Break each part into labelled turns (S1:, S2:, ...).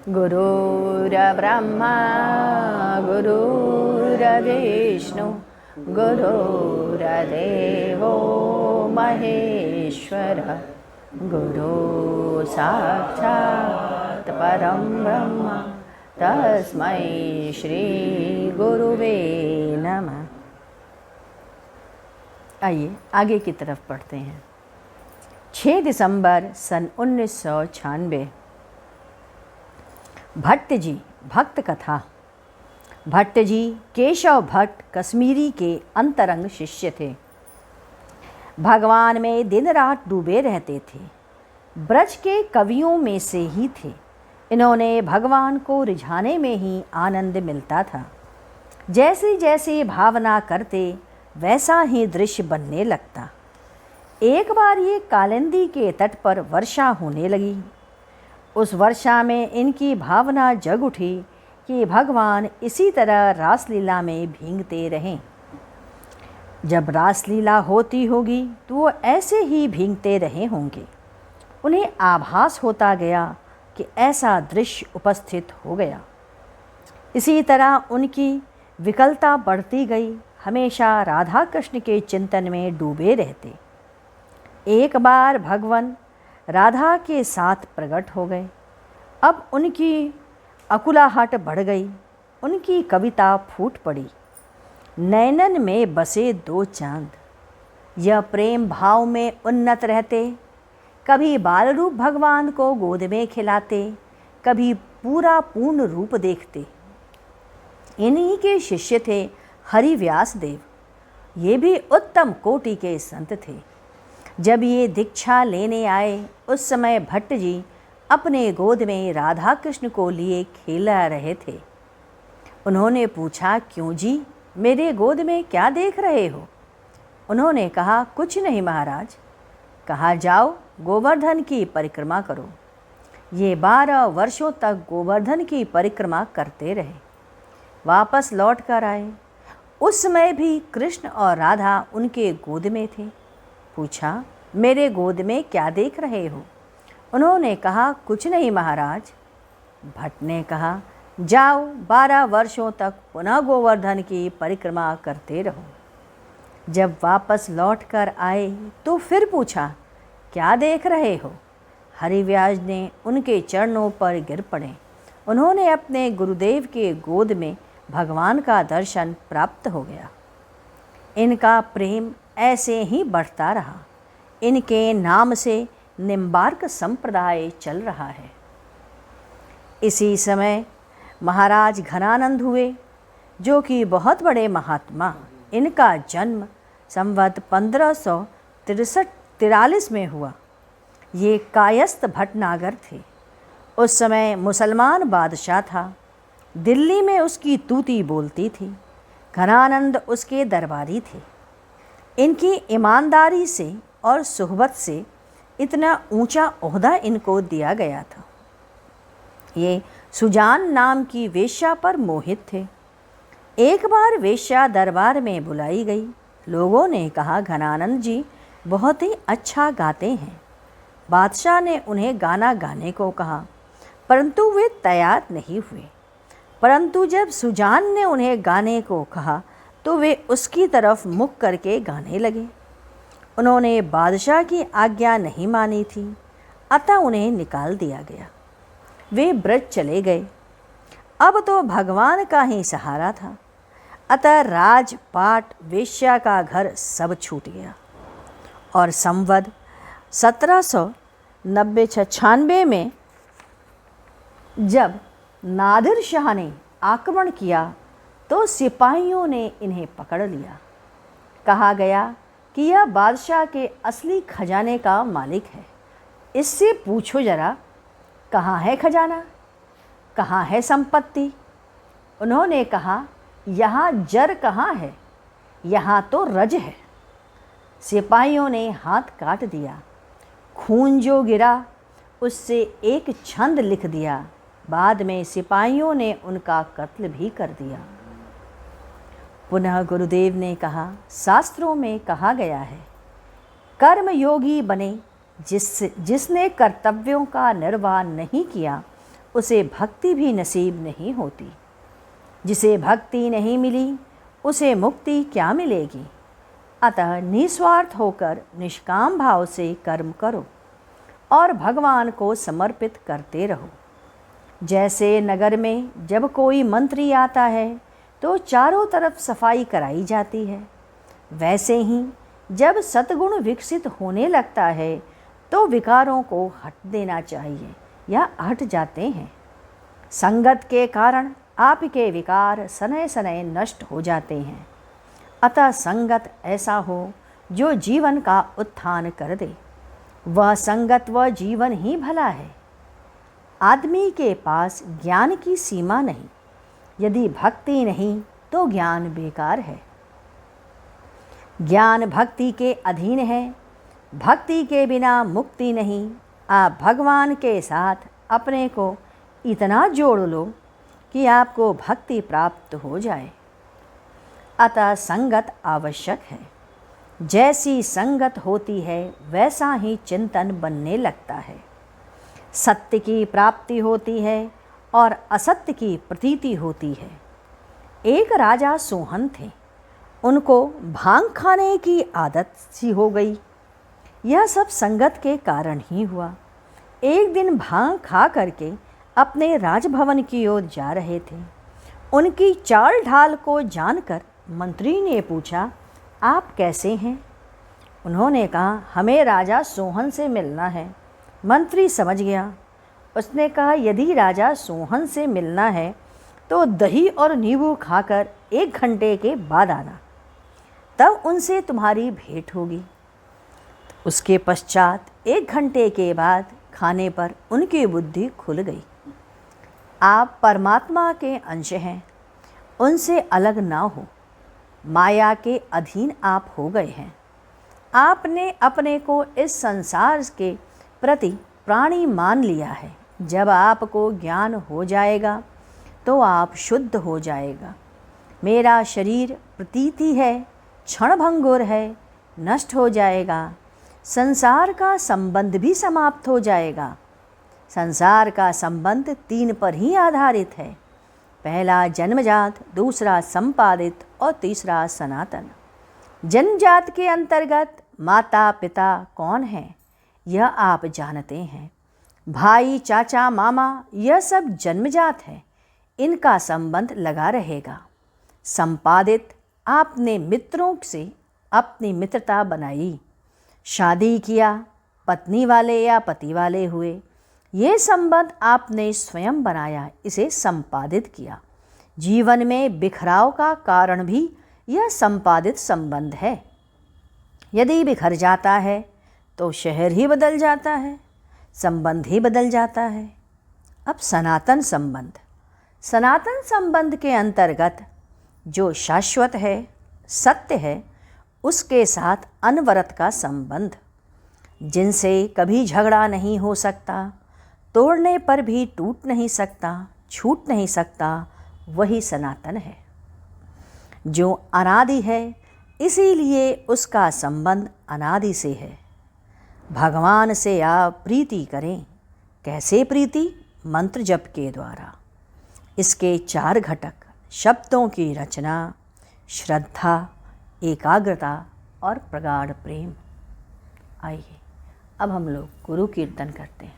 S1: गुरुर्ब्रह्मा गुरुर्विष्णु गुरुर्देवो महेश्वरः गुरु साक्षात् परं ब्रह्म तस्मै श्री गुरुवे नमः। आइए आगे की तरफ पढ़ते हैं। 6 दिसंबर सन 1996। भट्ट जी भक्त कथा। भट्ट जी केशव भट्ट कश्मीरी के अंतरंग शिष्य थे। भगवान में दिन रात डूबे रहते थे। ब्रज के कवियों में से ही थे। इन्होंने भगवान को रिझाने में ही आनंद मिलता था। जैसे जैसे भावना करते वैसा ही दृश्य बनने लगता। एक बार ये कालिंदी के तट पर वर्षा होने लगी। उस वर्षा में इनकी भावना जग उठी कि भगवान इसी तरह रासलीला में भींगते रहें। जब रासलीला होती होगी तो वो ऐसे ही भींगते रहे होंगे। उन्हें आभास होता गया कि ऐसा दृश्य उपस्थित हो गया। इसी तरह उनकी विकलता बढ़ती गई। हमेशा राधा कृष्ण के चिंतन में डूबे रहते। एक बार भगवान राधा के साथ प्रकट हो गए। अब उनकी अकुलाहट बढ़ गई। उनकी कविता फूट पड़ी। नैनन में बसे 2 चांद, यह प्रेम भाव में उन्नत रहते। कभी बाल रूप भगवान को गोद में खिलाते, कभी पूरा पूर्ण रूप देखते। इन्हीं के शिष्य थे हरिव्यास देव। ये भी उत्तम कोटि के संत थे। जब ये दीक्षा लेने आए उस समय भट्ट जी अपने गोद में राधा कृष्ण को लिए खेला रहे थे। उन्होंने पूछा, क्यों जी, मेरे गोद में क्या देख रहे हो? उन्होंने कहा, कुछ नहीं महाराज। कहा, जाओ गोवर्धन की परिक्रमा करो। ये 12 वर्षों तक गोवर्धन की परिक्रमा करते रहे। वापस लौट कर आए। उस समय भी कृष्ण और राधा उनके गोद में थे। पूछा, मेरे गोद में क्या देख रहे हो? उन्होंने कहा, कुछ नहीं महाराज। भट्ट ने कहा, जाओ 12 वर्षों तक पुनः गोवर्धन की परिक्रमा करते रहो। जब वापस लौट कर आए तो फिर पूछा, क्या देख रहे हो? हरिव्यास ने उनके चरणों पर गिर पड़े। उन्होंने अपने गुरुदेव के गोद में भगवान का दर्शन प्राप्त हो गया। इनका प्रेम ऐसे ही बढ़ता रहा। इनके नाम से निम्बार्क संप्रदाय चल रहा है। इसी समय महाराज घनानंद हुए, जो कि बहुत बड़े महात्मा। इनका जन्म संवत 1543 में हुआ। ये कायस्थ भटनागर थे। उस समय मुसलमान बादशाह था। दिल्ली में उसकी तूती बोलती थी। घनानंद उसके दरबारी थे। इनकी ईमानदारी से और सुहबत से इतना ऊंचा ओहदा इनको दिया गया था। ये सुजान नाम की वेश्या पर मोहित थे। एक बार वेश्या दरबार में बुलाई गई। लोगों ने कहा, घनानंद जी बहुत ही अच्छा गाते हैं। बादशाह ने उन्हें गाना गाने को कहा, परंतु वे तैयार नहीं हुए। परंतु जब सुजान ने उन्हें गाने को कहा तो वे उसकी तरफ मुख करके गाने लगे। उन्होंने बादशाह की आज्ञा नहीं मानी थी, अतः उन्हें निकाल दिया गया। वे ब्रज चले गए। अब तो भगवान का ही सहारा था, अतः राजपाट, वेश्या का घर सब छूट गया। और संवत 1796 में जब नादिर शाह ने आक्रमण किया तो सिपाहियों ने इन्हें पकड़ लिया। कहा गया कि यह बादशाह के असली खजाने का मालिक है। इससे पूछो जरा, कहाँ है खजाना, कहाँ है संपत्ति? उन्होंने कहा, यहाँ जर कहाँ है, यहाँ तो रज है। सिपाहियों ने हाथ काट दिया। खून जो गिरा उससे एक छंद लिख दिया। बाद में सिपाहियों ने उनका कत्ल भी कर दिया। पुनः गुरुदेव ने कहा, शास्त्रों में कहा गया है, कर्म योगी बने जिसने कर्तव्यों का निर्वाह नहीं किया उसे भक्ति भी नसीब नहीं होती। जिसे भक्ति नहीं मिली उसे मुक्ति क्या मिलेगी। अतः निस्वार्थ होकर निष्काम भाव से कर्म करो और भगवान को समर्पित करते रहो। जैसे नगर में जब कोई मंत्री आता है तो चारों तरफ सफाई कराई जाती है, वैसे ही जब सद्गुण विकसित होने लगता है तो विकारों को हट देना चाहिए या हट जाते हैं। संगत के कारण आपके विकार सनय सनय नष्ट हो जाते हैं। अतः संगत ऐसा हो जो जीवन का उत्थान कर दे। वह संगत व जीवन ही भला है। आदमी के पास ज्ञान की सीमा नहीं। यदि भक्ति नहीं तो ज्ञान बेकार है। ज्ञान भक्ति के अधीन है। भक्ति के बिना मुक्ति नहीं। आप भगवान के साथ अपने को इतना जोड़ लो कि आपको भक्ति प्राप्त हो जाए। अतः संगत आवश्यक है। जैसी संगत होती है वैसा ही चिंतन बनने लगता है। सत्य की प्राप्ति होती है और असत्य की प्रतीति होती है। एक राजा सोहन थे। उनको भांग खाने की आदत सी हो गई। यह सब संगत के कारण ही हुआ। एक दिन भांग खा करके अपने राजभवन की ओर जा रहे थे। उनकी चाल ढाल को जानकर मंत्री ने पूछा, आप कैसे हैं? उन्होंने कहा, हमें राजा सोहन से मिलना है। मंत्री समझ गया। उसने कहा, यदि राजा सोहन से मिलना है तो दही और नींबू खाकर 1 घंटे के बाद आना, तब उनसे तुम्हारी भेंट होगी। उसके पश्चात 1 घंटे के बाद खाने पर उनकी बुद्धि खुल गई। आप परमात्मा के अंश हैं, उनसे अलग ना हो। माया के अधीन आप हो गए हैं। आपने अपने को इस संसार के प्रति प्राणी मान लिया है। जब आपको ज्ञान हो जाएगा तो आप शुद्ध हो जाएगा। मेरा शरीर प्रतीति है, क्षणभंगुर है, नष्ट हो जाएगा। संसार का संबंध भी समाप्त हो जाएगा। संसार का संबंध 3 पर ही आधारित है। पहला जन्मजात, दूसरा संपादित और तीसरा सनातन। जन्मजात के अंतर्गत माता पिता कौन है यह आप जानते हैं। भाई चाचा मामा यह सब जन्मजात है, इनका संबंध लगा रहेगा। संपादित, आपने मित्रों से अपनी मित्रता बनाई, शादी किया, पत्नी वाले या पति वाले हुए, ये संबंध आपने स्वयं बनाया, इसे संपादित किया। जीवन में बिखराव का कारण भी यह संपादित संबंध है। यदि बिखर जाता है तो शहर ही बदल जाता है, संबंध ही बदल जाता है। अब सनातन संबंध। सनातन संबंध के अंतर्गत जो शाश्वत है, सत्य है, उसके साथ अनवरत का संबंध, जिनसे कभी झगड़ा नहीं हो सकता, तोड़ने पर भी टूट नहीं सकता, छूट नहीं सकता, वही सनातन है। जो अनादि है, इसीलिए उसका संबंध अनादि से है। भगवान से आप प्रीति करें। कैसे प्रीति? मंत्र जप के द्वारा। इसके 4 घटक: शब्दों की रचना, श्रद्धा, एकाग्रता और प्रगाढ़ प्रेम। आइए अब हम लोग गुरु कीर्तन करते हैं।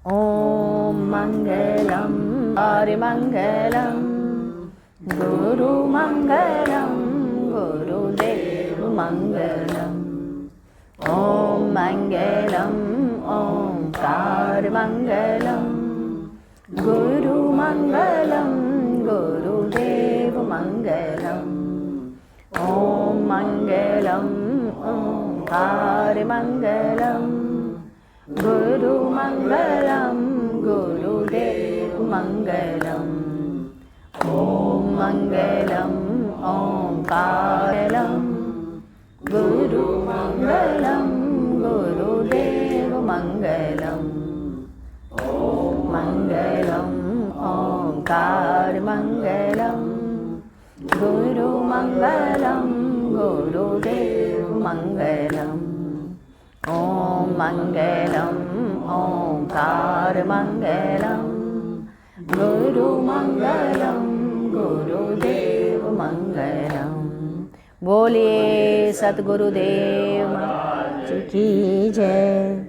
S1: ओम मंगलम हरि मंगलम, गुरु मंगलम, गुरुदेव मंगलम। ओम मंगलम ओंकार मंगलम, गुरु मंगलम, गुरुदेव मंगलम। ओम मंगलम ओंकार मंगलम, गुरु मंगलम, गुरुदेव मंगलम। ओम मंगलम ओंकारम, गुरु मंगलम, गुरुदेव मंगलम। ओम मंगलम ओंकार मंगलम, गुरु मंगलम, गुरुदेव मंगलम। ओम मंगलम ओंकार मंगलम, गुरुमंगलम गुरुदेव मंगलम। बोलिए सतगुरुदेव की जय।